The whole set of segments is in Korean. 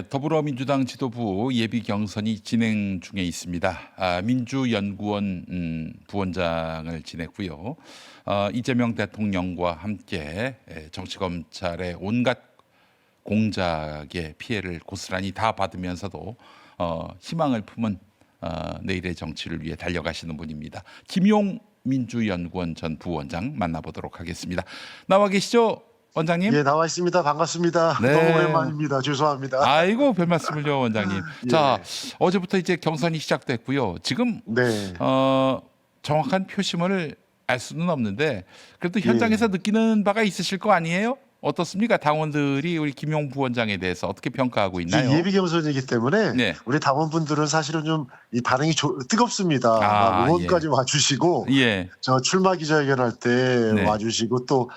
더불어민주당 지도부 예비 경선이 진행 중에 있습니다. 민주연구원 부원장을 지냈고요. 이재명 대통령과 함께 정치검찰의 온갖 공작의 피해를 고스란히 다 받으면서도 희망을 품은 내일의 정치를 위해 달려가시는 분입니다. 김용 민주연구원 전 부원장 만나보도록 하겠습니다. 나와 계시죠? 원장님? 예, 나와 있습니다. 반갑습니다. 네. 너무 오랜만입니다. 죄송합니다. 아이고 별 말씀을요, 원장님. 예. 자, 어제부터 이제 경선이 시작됐고요. 지금 네. 정확한 표심을 알 수는 없는데 그래도 현장에서 느끼는 바가 있으실 거 아니에요? 어떻습니까? 당원들이 우리 김용 부원장에 대해서 어떻게 평가하고 있나요? 예비 경선이기 때문에 네. 우리 당원분들은 사실은 좀 이 반응이 뜨겁습니다. 아, 의원까지 와주시고 예, 저 출마 기자회견할 때 네. 와주시고 또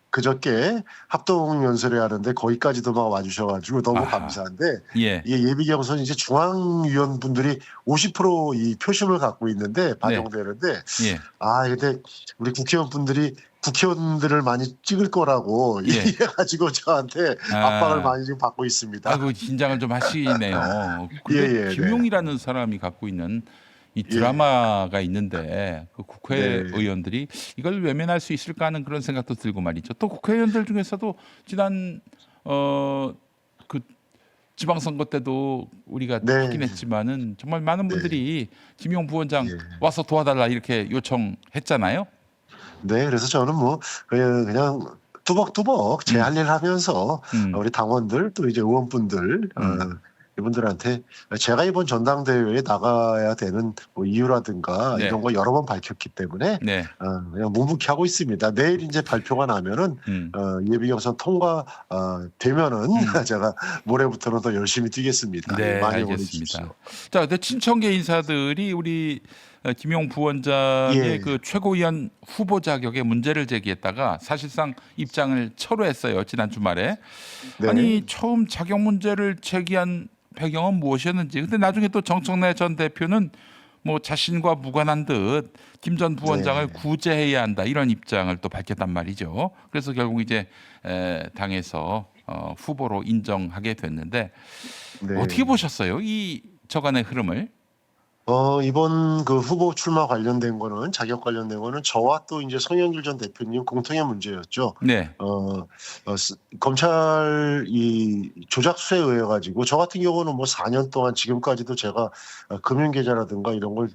그저께 합동 연설회 하는데 거기까지도 막 와주셔가지고 너무 아하. 감사한데 예, 이게 예비 경선 이제 중앙위원분들이 50%이 표심을 갖고 있는데 반영되는데 예. 근데 우리 국회의원분들이 국회의원들을 많이 찍을 거라고 예. 얘기해가지고 저한테 압박을 많이 지금 받고 있습니다. 아이고 긴장을 좀 하시네요. 근데 예, 김용이라는 사람이 갖고 있는 이 드라마가 있는데 그 국회의원들이 이걸 외면할 수 있을까 하는 그런 생각도 들고 말이죠. 또 국회의원들 중에서도 지난 그 지방선거 때도 우리가 네. 확인했지만은 정말 많은 분들이 김용 부원장 예. 와서 도와달라 이렇게 요청했잖아요. 네, 그래서 저는 뭐 그냥 뚜벅뚜벅 제 할 일 하면서 우리 당원들 또 이제 의원분들 이분들한테 제가 이번 전당대회에 나가야 되는 뭐 이유라든가 네. 이런 거 여러 번 밝혔기 때문에 네. 그냥 묵묵히 하고 있습니다. 내일 이제 발표가 나면은 예비 경선 통과 되면은 제가 모레부터는 더 열심히 뛰겠습니다. 네, 많이 알겠습니다. 응원해 주십시오. 자, 근데 친청계 인사들이 우리 김용 부원장의 예. 그 최고위원 후보 자격에 문제를 제기했다가 사실상 입장을 철회했어요. 지난 주말에. 네. 아니 처음 자격 문제를 제기한 배경은 무엇이었는지. 근데 나중에 또 정청래 전 대표는 뭐 자신과 무관한 듯 김 전 부원장을 구제해야 한다 이런 입장을 또 밝혔단 말이죠. 그래서 결국 이제 당에서 후보로 인정하게 됐는데 네. 어떻게 보셨어요? 이 저간의 흐름을? 이번 그 후보 출마 관련된 거는 자격 관련된 거는 저와 또 이제 송영길 전 대표님 공통의 문제였죠. 네. 검찰 이 조작 수사에 의해 가지고 저 같은 경우는 뭐 4년 동안 지금까지도 제가 금융 계좌라든가 이런 걸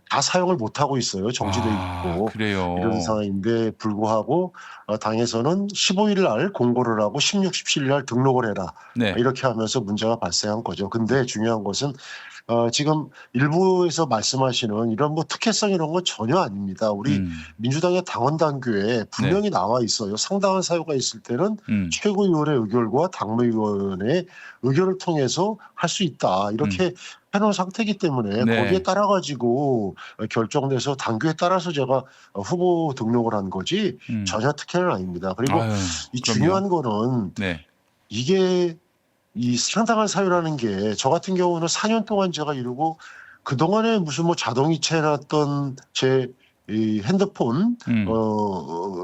다 사용을 못 하고 있어요. 정지돼 있고 그래요. 이런 상황인데 불구하고 당에서는 15일 날 공고를 하고 16, 17일 날 등록을 해라. 네. 이렇게 하면서 문제가 발생한 거죠. 근데 중요한 것은 지금 일부에서 말씀하시는 이런 뭐 특혜성 이런 건 전혀 아닙니다. 우리 민주당의 당원 당규에 분명히 나와 있어요. 상당한 사유가 있을 때는 최고위원의 의결과 당무위원회의 의결을 통해서 할 수 있다. 이렇게 해놓은 상태이기 때문에 네. 거기에 따라 가지고 결정돼서 당규에 따라서 제가 후보 등록을 한 거지 전혀 특혜는 아닙니다. 그리고 이 중요한 거는 네. 이게 이 상당한 사유라는 게 저 같은 경우는 4년 동안 제가 이루고 그동안에 무슨 뭐 자동이체 해놨던 제 이 핸드폰,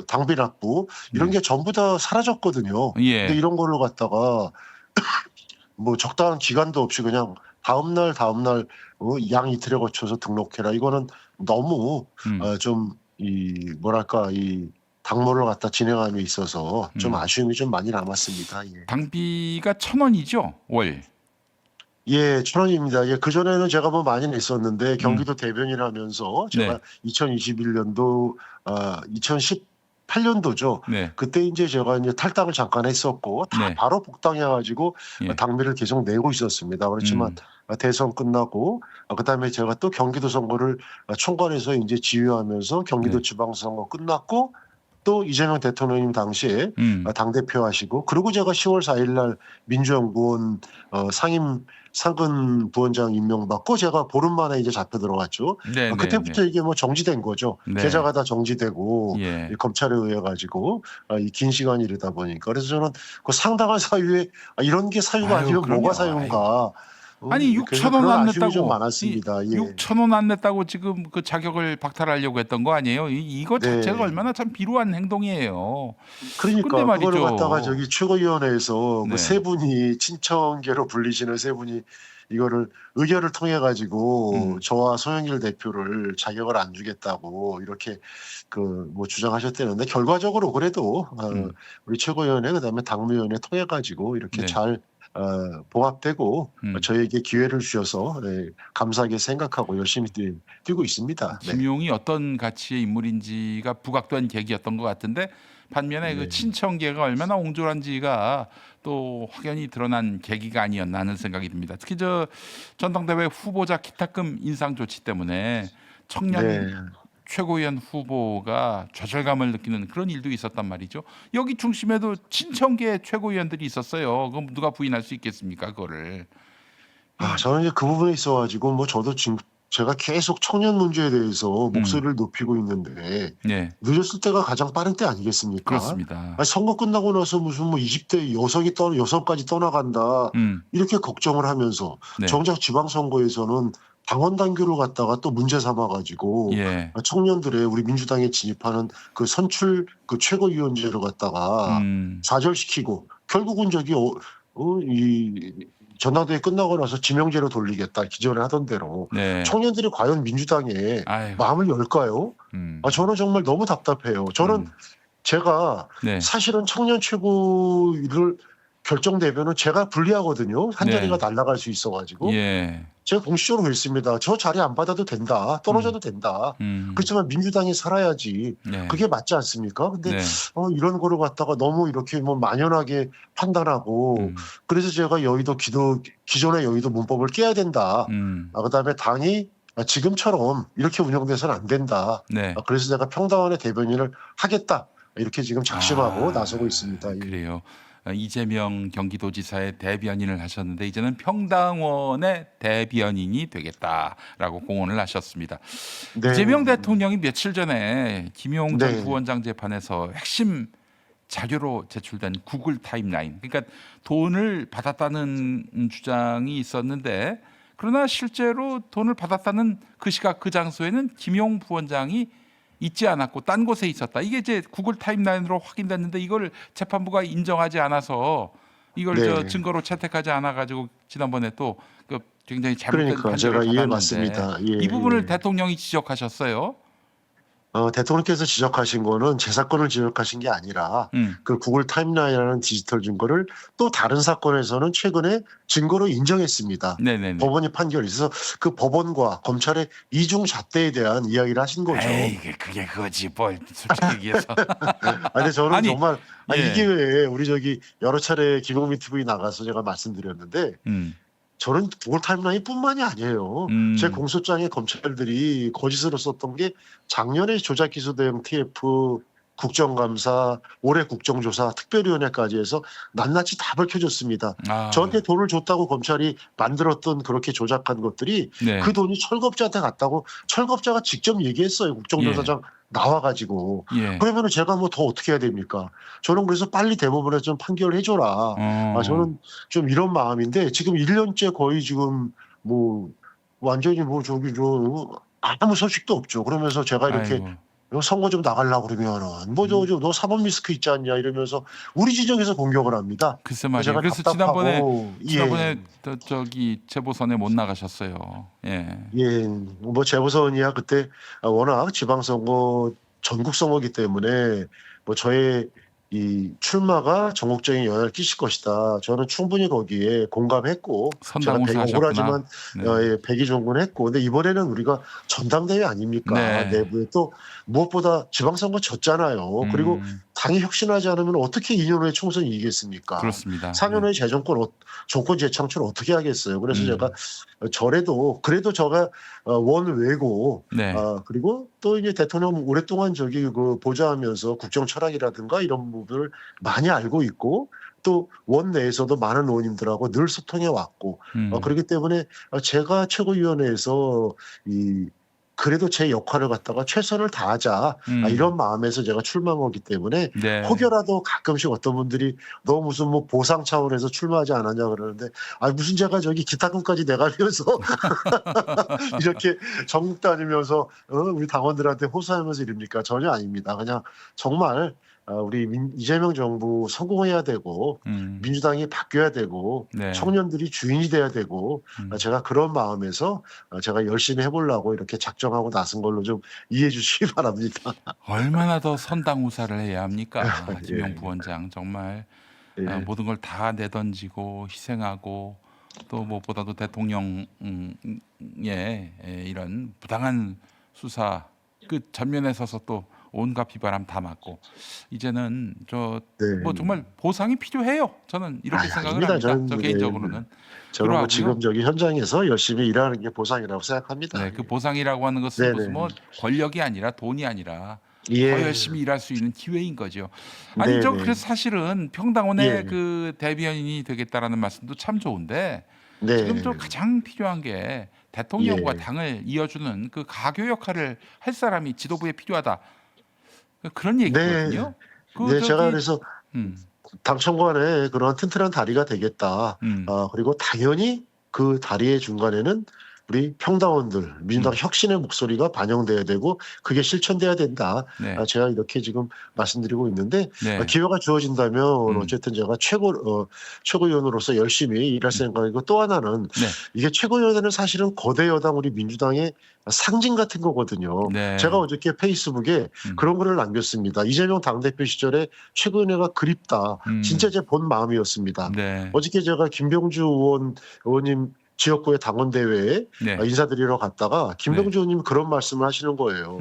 당비 납부 이런 게 전부 다 사라졌거든요. 예. 근데 이런 거를 갖다가 뭐 적당한 기간도 없이 그냥 다음날 양 이틀에 거쳐서 등록해라. 이거는 너무 좀 이 뭐랄까 이 당무를 갖다 진행함에 있어서 좀 아쉬움이 좀 많이 남았습니다. 예. 당비가 1,000원이죠 월. 예, 1,000원입니다. 예, 그전에는 제가 뭐 많이 냈었는데 경기도 대변인 하면서 제가 2021년도, 2018년도죠. 네. 그때 이제 제가 이제 탈당을 잠깐 했었고 바로 복당해가지고 당비를 계속 내고 있었습니다. 그렇지만 대선 끝나고 그다음에 제가 또 경기도 선거를 총괄해서 이제 지휘하면서 경기도 지방선거 끝났고 또 이재명 대통령님 당시에 당대표 하시고 그리고 제가 10월 4일 날 민주연구원 상임 상근 부원장 임명받고 제가 보름 만에 이제 잡혀 들어갔죠. 그때부터 이게 뭐 정지된 거죠. 계좌가 다 정지되고 검찰에 의해 가지고 이 긴 시간이 이르다 보니까 그래서 저는 그 상당한 사유에 이런 게 사유가 아니면 뭐가 사유인가 아니 그래서 6천 원 그런 안 아쉬움이 좀 냈다고 많았습니다. 예. 6천 원 안 냈다고 지금 그 자격을 박탈하려고 했던 거 아니에요? 이거 자체가 네. 얼마나 참 비루한 행동이에요. 근데 그러니까 그거를 갖다가 말이죠. 저기 최고위원회에서 그 네. 세 분이 친청계로 불리시는 세 분이 이거를 의결을 통해 가지고 저와 송영길 대표를 자격을 안 주겠다고 이렇게 그 뭐 주장하셨다는데 결과적으로 그래도 음. 우리 최고위원회 그다음에 당무위원회 통해 가지고 이렇게 네. 잘 봉합되고 음. 저에게 기회를 주셔서 감사하게 생각하고 열심히 뛰고 있습니다. 네. 김용이 어떤 가치의 인물인지가 부각된 계기였던 것 같은데 반면에 그 네. 친청계가 얼마나 옹졸한지가 또 확연히 드러난 계기가 아니었나 하는 생각이 듭니다. 특히 저 전당대회 후보자 기탁금 인상 조치 때문에 청년 네. 최고위원 후보가 좌절감을 느끼는 그런 일도 있었단 말이죠. 여기 중심에도 친청계 최고위원들이 있었어요. 그럼 누가 부인할 수 있겠습니까, 그거를. 저는 이제 그 부분에 있어 가지고 뭐 저도 지금 제가 계속 청년 문제에 대해서 목소리를 높이고 있는데 네, 늦었을 때가 가장 빠른 때 아니겠습니까? 그렇습니다. 아니 선거 끝나고 나서 무슨 뭐 20대 여성까지 떠나간다 이렇게 걱정을 하면서 네. 정작 지방선거에서는 당원 당규를 갖다가 또 문제 삼아 가지고 예. 청년들의 우리 민주당에 진입하는 그 선출 그 최고위원제를 갖다가 좌절시키고 결국은 저기 이 전당대회 끝나고 나서 지명제로 돌리겠다 기존에 하던 대로 네. 청년들이 과연 민주당에 아이고. 마음을 열까요? 저는 정말 너무 답답해요. 저는 제가 네. 사실은 청년 최고를 결정되면은 제가 불리하거든요. 한 네. 자리가 날아갈 수 있어가지고 예. 제가 공식적으로 그랬습니다. 저 자리 안 받아도 된다. 떨어져도 된다. 그렇지만 민주당이 살아야지. 네. 그게 맞지 않습니까? 근데 네. 이런 거를 갖다가 너무 이렇게 뭐 만연하게 판단하고 그래서 제가 기존의 여의도 문법을 깨야 된다. 그다음에 당이 지금처럼 이렇게 운영돼서는 안 된다. 네. 그래서 제가 평당원의 대변인을 하겠다. 이렇게 지금 작심하고 나서고 있습니다. 예. 그래요. 이재명 경기도지사의 대변인을 하셨는데 이제는 평당원의 대변인이 되겠다라고 공언을 하셨습니다. 네. 이재명 대통령이 며칠 전에 김용 전 네. 부원장 재판에서 핵심 자료로 제출된 구글 타임라인, 그러니까 돈을 받았다는 주장이 있었는데 그러나 실제로 돈을 받았다는 그 시각 그 장소에는 김용 부원장이 있지 않았고 딴 곳에 있었다. 이게 이제 구글 타임라인으로 확인됐는데 이걸 재판부가 인정하지 않아서 이걸 네. 증거로 채택하지 않아 가지고 지난번에 또 그 굉장히 잘못된 그러니까 판결을 제가 받았는데 맞습니다. 이 부분을 대통령이 지적하셨어요. 대통령께서 지적하신 거는 제 사건을 지적하신 게 아니라 그 구글 타임라인이라는 디지털 증거를 또 다른 사건에서는 최근에 증거로 인정했습니다. 네네네. 법원이 판결이 있어서 그 법원과 검찰의 이중 잣대에 대한 이야기를 하신 거죠. 에이, 그게 그거지 뭘 솔직히 얘기해서. 근데 저는 아니, 정말 예. 이 기회에 우리 저기 여러 차례 김용민 TV 나가서 제가 말씀드렸는데 저는 구글 타임라인뿐만이 아니에요. 제 공소장에 검찰들이 거짓으로 썼던 게 작년에 조작 기소 대응 TF 국정감사, 올해 국정조사, 특별위원회까지 해서 낱낱이 다 밝혀졌습니다. 저한테 돈을 줬다고 검찰이 만들었던 그렇게 조작한 것들이 네. 그 돈이 철겁자한테 갔다고 철겁자가 직접 얘기했어요. 국정조사장 나와가지고. 그러면 제가 뭐 더 어떻게 해야 됩니까? 저는 그래서 빨리 대법원에서 좀 판결을 해줘라. 저는 좀 이런 마음인데 지금 1년째 거의 지금 뭐 완전히 뭐 저기 아무 소식도 없죠. 그러면서 제가 이렇게 아이고. 선거 좀 나가려고 그러면은 너 사법 리스크 있지 않냐 이러면서 우리 지정에서 공격을 합니다. 글쎄 말이에요. 제가 그래서 답답하고, 지난번에 저기 재보선에 못 나가셨어요. 뭐 재보선이야 그때 워낙 지방선거 전국선거기 때문에 뭐 저의 이 출마가 전국적인 영향을 끼칠 것이다. 저는 충분히 거기에 공감했고 제가 되게 억울하지만 백의종군했고 근데 이번에는 우리가 전당대회 아닙니까? 내부에 또 무엇보다 지방선거 졌잖아요. 그리고 당이 혁신하지 않으면 어떻게 2년 후에 총선 이기겠습니까? 그렇습니다. 4년 후에 정권 재창출 어떻게 하겠어요? 그래서 제가 그래도 제가 원외고 그리고 또 이제 대통령 오랫동안 저기 그 보좌하면서 국정 철학이라든가 이런 부분을 많이 알고 있고 또 원내에서도 많은 의원님들하고 늘 소통해 왔고 그렇기 때문에 제가 최고위원회에서 그래도 제 역할을 갖다가 최선을 다하자 이런 마음에서 제가 출마한 거기 때문에 네. 혹여라도 가끔씩 어떤 분들이 너 무슨 뭐 보상 차원에서 출마하지 않았냐 그러는데 무슨 제가 저기 기타금까지 내가면서 이렇게 전국 다니면서 우리 당원들한테 호소하면서 이럽니까? 전혀 아닙니다. 그냥 정말 우리 이재명 정부 성공해야 되고 민주당이 바뀌어야 되고 네. 청년들이 주인이 돼야 되고 제가 그런 마음에서 제가 열심히 해보려고 이렇게 작정하고 나선 걸로 좀 이해해 주시기 바랍니다. 얼마나 더 선당우사를 해야 합니까? 이재명 예. 부원장 정말 예. 모든 걸 다 내던지고 희생하고 또 무엇보다도 대통령의 이런 부당한 수사 그 전면에 서서 또 온갖 비바람 다 맞고 이제는 뭐 정말 보상이 필요해요. 저는 이렇게 생각을 아닙니다. 합니다. 저 개인적으로는. 저는 뭐 지금 저기 현장에서 열심히 일하는 게 보상이라고 생각합니다. 네, 그 보상이라고 하는 것은 무슨 뭐 권력이 아니라 돈이 아니라 더 열심히 일할 수 있는 기회인 거죠. 아니 저 그래서 사실은 평당원의 그 대변인이 되겠다라는 말씀도 참 좋은데 지금 저 가장 필요한 게 대통령과 당을 이어주는 그 가교 역할을 할 사람이 지도부에 필요하다. 그런 얘기거든요. 제가 그래서 당청관에 그런 튼튼한 다리가 되겠다. 그리고 당연히 그 다리의 중간에는 우리 평당원들, 민주당 혁신의 목소리가 반영돼야 되고 그게 실천돼야 된다. 제가 이렇게 지금 말씀드리고 있는데 기회가 주어진다면 어쨌든 제가 최고위원으로서 열심히 일할 생각이고 또 하나는 이게 최고위원회는 사실은 거대 여당 우리 민주당의 상징 같은 거거든요. 제가 어저께 페이스북에 그런 글을 남겼습니다. 이재명 당대표 시절에 최고위원회가 그립다. 진짜 제 본 마음이었습니다. 어저께 제가 김병주 의원님 지역구의 당원대회에 인사드리러 갔다가 김병주 의원님이 그런 말씀을 하시는 거예요.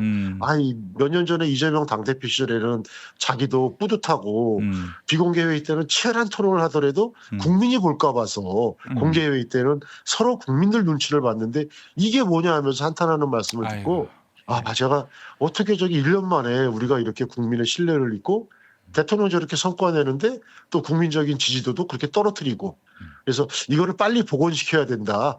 몇 년 전에 이재명 당대표 시절에는 자기도 뿌듯하고 비공개회의 때는 치열한 토론을 하더라도 국민이 볼까 봐서 공개회의 때는 서로 국민들 눈치를 봤는데 이게 뭐냐 하면서 한탄하는 말씀을 듣고 제가 어떻게 저기 1년 만에 우리가 이렇게 국민의 신뢰를 잊고 대통령 저렇게 성과 내는데 또 국민적인 지지도도 그렇게 떨어뜨리고 그래서 이거를 빨리 복원시켜야 된다.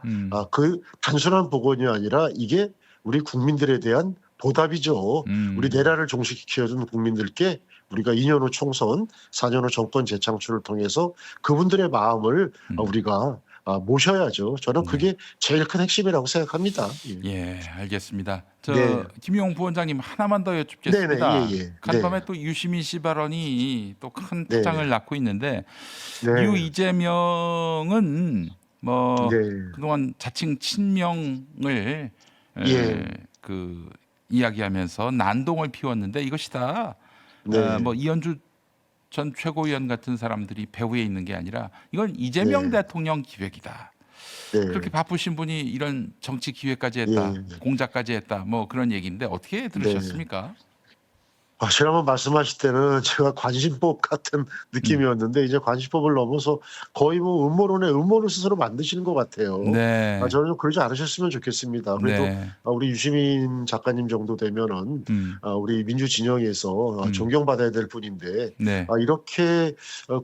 그 단순한 복원이 아니라 이게 우리 국민들에 대한 보답이죠. 우리 내란을 종식시켜준 국민들께 우리가 2년 후 총선, 4년 후 정권 재창출을 통해서 그분들의 마음을 우리가 모셔야죠. 저는 그게 제일 큰 핵심이라고 생각합니다. 예, 알겠습니다. 김용 부원장님 하나만 더 여쭙겠습니다. 간밤에 또 유시민 씨 발언이 또 큰 파장을 낳고 있는데 유 이재명은 뭐 그동안 자칭 친명을 그 이야기하면서 난동을 피웠는데 이것이 다 뭐 이현주 전 최고위원 같은 사람들이 배후에 있는 게 아니라 이건 이재명 대통령 기획이다. 그렇게 바쁘신 분이 이런 정치 기획까지 했다, 공작까지 했다, 뭐 그런 얘기인데 어떻게 들으셨습니까? 지난번 말씀하실 때는 제가 관심법 같은 느낌이었는데 이제 관심법을 넘어서 거의 뭐 음모론의 음모를 스스로 만드시는 것 같아요. 저는 좀 그러지 않으셨으면 좋겠습니다. 그래도 우리 유시민 작가님 정도 되면은 우리 민주 진영에서 존경받아야 될 분인데 이렇게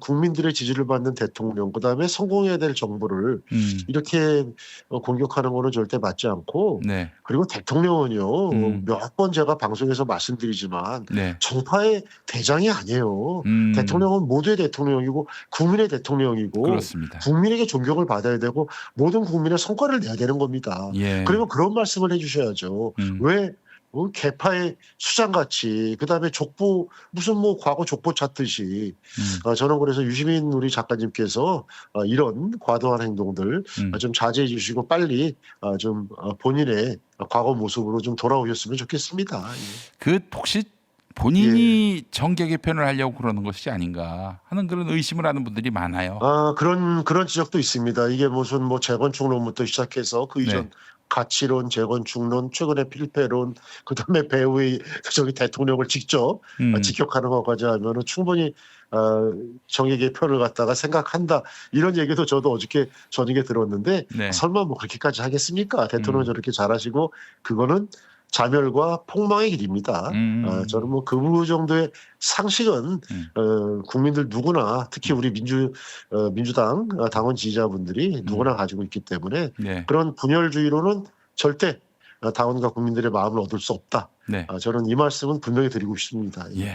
국민들의 지지를 받는 대통령 그다음에 성공해야 될 정부를 이렇게 공격하는 거는 절대 맞지 않고 그리고 대통령은요 몇 번 제가 방송에서 말씀드리지만 정파의 대장이 아니에요. 대통령은 모두의 대통령이고 국민의 대통령이고 그렇습니다. 국민에게 존경을 받아야 되고 모든 국민의 성과를 내야 되는 겁니다. 그러면 그런 말씀을 해주셔야죠. 왜 개파의 수장같이 그다음에 족보 무슨 뭐 과거 족보 찾듯이 저는 그래서 유시민 우리 작가님께서 이런 과도한 행동들 좀 자제해 주시고 빨리 좀 본인의 과거 모습으로 좀 돌아오셨으면 좋겠습니다. 그 혹시 본인이 정계 개편을 하려고 그러는 것이 아닌가 하는 그런 의심을 하는 분들이 많아요. 그런 지적도 있습니다. 이게 무슨 뭐 재건축론부터 시작해서 그 이전 가치론, 재건축론, 최근에 필패론, 그다음에 배후의 저기 대통령을 직접 직격하는 것까지 하면은 충분히 정계 개편을 갖다가 생각한다 이런 얘기도 저도 어저께 저녁에 들었는데 설마 뭐 그렇게까지 하겠습니까? 대통령 저렇게 잘하시고 그거는 자멸과 폭망의 길입니다. 저는 뭐 그 정도의 상식은 국민들 누구나 특히 우리 민주당 당원 지지자분들이 누구나 가지고 있기 때문에 그런 분열주의로는 절대 당원과 국민들의 마음을 얻을 수 없다. 네. 저는 이 말씀은 분명히 드리고 싶습니다. 예.